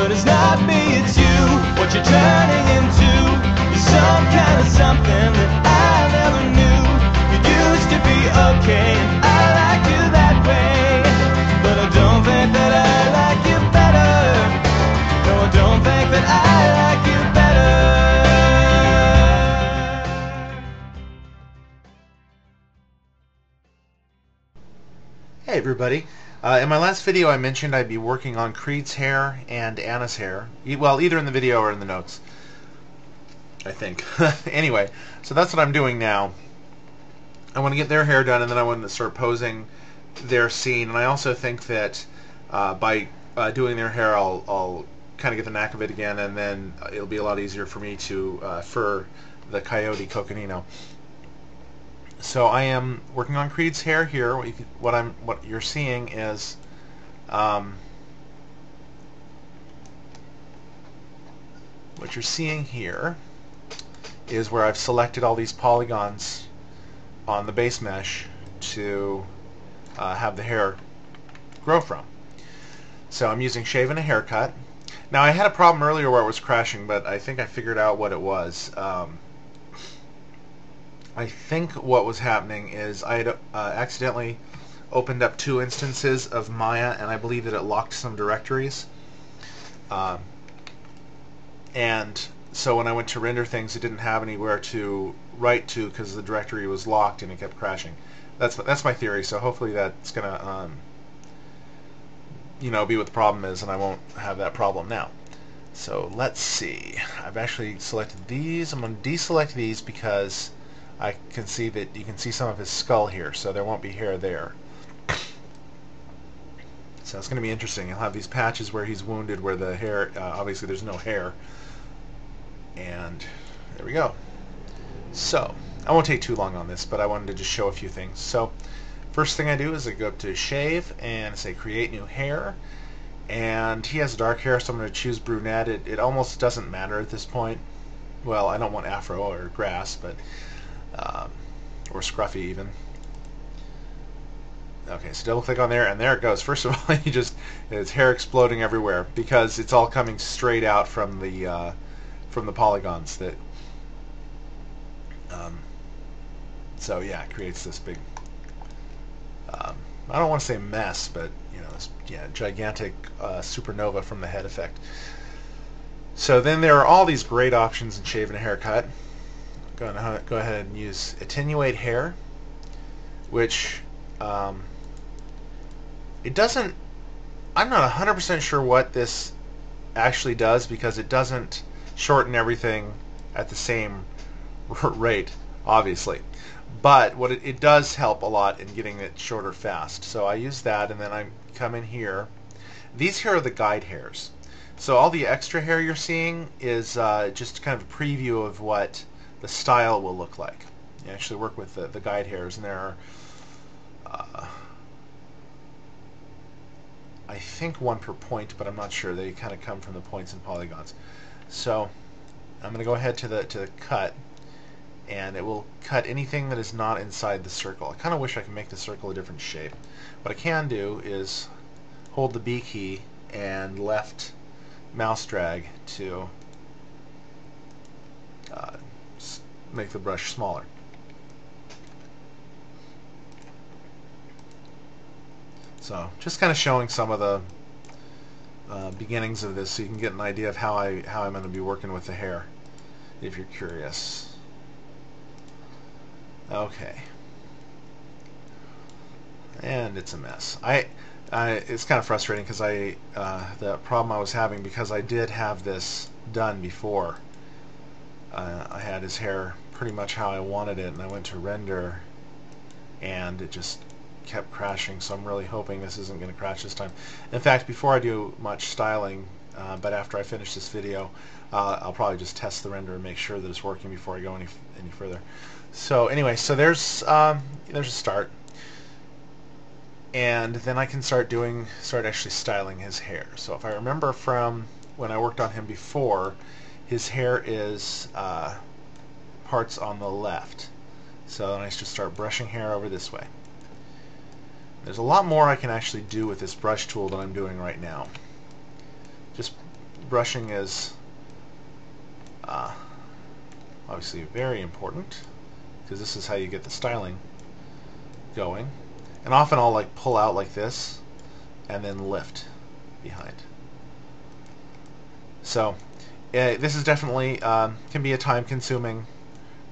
but it's not me, it's you. What you're turning into is some kind of something that I never knew. You used to be okay, and I like you that way, but I don't think that I like you better. No, I don't think that I like you better. Hey everybody. In my last video I mentioned I'd be working on Creed's hair and Anna's hair. Well, either in the video or in the notes, I think. Anyway, so that's what I'm doing now. I want to get their hair done, and then I want to start posing their scene. And I also think that by doing their hair I'll kind of get the knack of it again, and then it'll be a lot easier for me to fur the coyote coconino. So I am working on Creed's hair here. What you're seeing is what you're seeing here is where I've selected all these polygons on the base mesh to have the hair grow from. So I'm using shave and a haircut. Now I had a problem earlier where it was crashing, but I think I figured out what it was. I think what was happening is I had accidentally opened up 2 instances of Maya, and I believe that it locked some directories. And so when I went to render things, it didn't have anywhere to write to because the directory was locked and it kept crashing. That's my theory. So hopefully that's gonna be what the problem is, and I won't have that problem now. So let's see. I've actually selected these. I'm going to deselect these because I can see that you can see some of his skull here, so there won't be hair there. So it's going to be interesting. He'll have these patches where he's wounded, where the hair, obviously there's no hair. And there we go. So I won't take too long on this, but I wanted to just show a few things. So first thing I do is I go up to shave and say create new hair. And he has dark hair, so I'm going to choose brunette. It almost doesn't matter at this point. Well, I don't want afro or grass, but or scruffy even. Okay, so double click on there, and there it goes. First of all, it's hair exploding everywhere because it's all coming straight out from the polygons that. So yeah, it creates this big. I don't want to say mess, but this gigantic supernova from the head effect. So then there are all these great options in shave and a haircut. Go ahead and use attenuate hair, which it doesn't. I'm not 100% sure what this actually does because it doesn't shorten everything at the same rate, obviously. But what it does help a lot in getting it shorter fast. So I use that, and then I come in here. These here are the guide hairs. So all the extra hair you're seeing is just kind of a preview of what the style will look like. You actually work with the guide hairs, and there are I think 1 per point, but I'm not sure. They kind of come from the points and polygons. So I'm going to go ahead to the cut, and it will cut anything that is not inside the circle. I kind of wish I could make the circle a different shape. What I can do is hold the B key and left mouse drag to make the brush smaller. So just kind of showing some of the beginnings of this, so you can get an idea of how I'm going to be working with the hair, if you're curious. Okay, and it's a mess. It's kind of frustrating because the problem I was having, because I did have this done before. I had his hair pretty much how I wanted it, and I went to render, and it just kept crashing. So I'm really hoping this isn't going to crash this time. In fact, before I do much styling, but after I finish this video, I'll probably just test the render and make sure that it's working before I go any further. So anyway, so there's a start, and then I can start actually styling his hair. So if I remember from when I worked on him before, his hair is parts on the left. So then I just start brushing hair over this way. There's a lot more I can actually do with this brush tool than I'm doing right now. Just brushing is obviously very important, because this is how you get the styling going. And often I'll like pull out like this and then lift behind. So this is definitely can be a time-consuming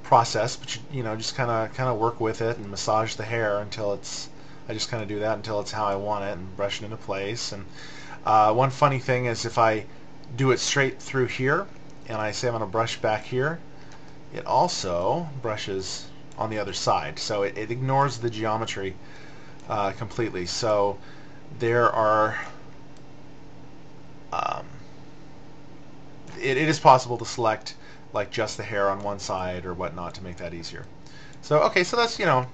process, but you know, just kind of work with it and massage the hair until it's. I just kind of do that until it's how I want it, and brush it into place. And one funny thing is, if I do it straight through here and I say I'm going to brush back here, it also brushes on the other side, so it ignores the geometry completely. So there are it is possible to select like just the hair on one side or whatnot to make that easier. So okay, so that's, you know,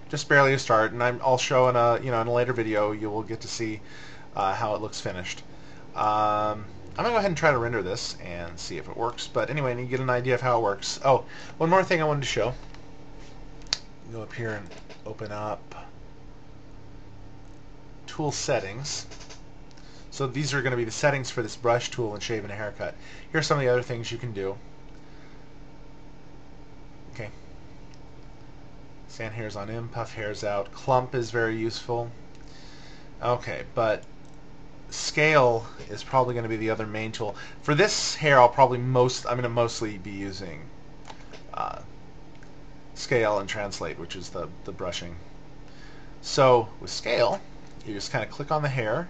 just barely a start, and I'll show in a, you know, in a later video you will get to see how it looks finished. I'm gonna go ahead and try to render this and see if it works. But anyway, you get an idea of how it works. Oh, one more thing I wanted to show. Go up here and open up Tool Settings. So these are going to be the settings for this brush tool and shave and a haircut. Here's some of the other things you can do. Okay. Sand hairs on in, puff hairs out. Clump is very useful. Okay, but scale is probably going to be the other main tool. For this hair, I'm going to mostly be using scale and translate, which is the brushing. So with scale, you just kind of click on the hair,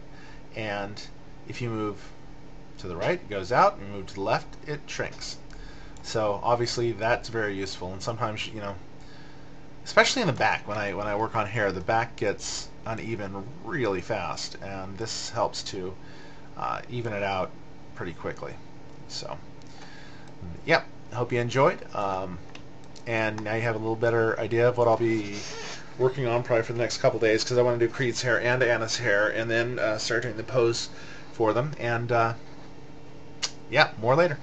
and if you move to the right, it goes out, and move to the left, it shrinks. So obviously that's very useful, and sometimes, you know, especially in the back, when I work on hair, the back gets uneven really fast, and this helps to even it out pretty quickly. So, yep, I hope you enjoyed, and now you have a little better idea of what I'll be working on probably for the next couple days, because I want to do Creed's hair and Anna's hair, and then start doing the pose for them, and yeah, more later.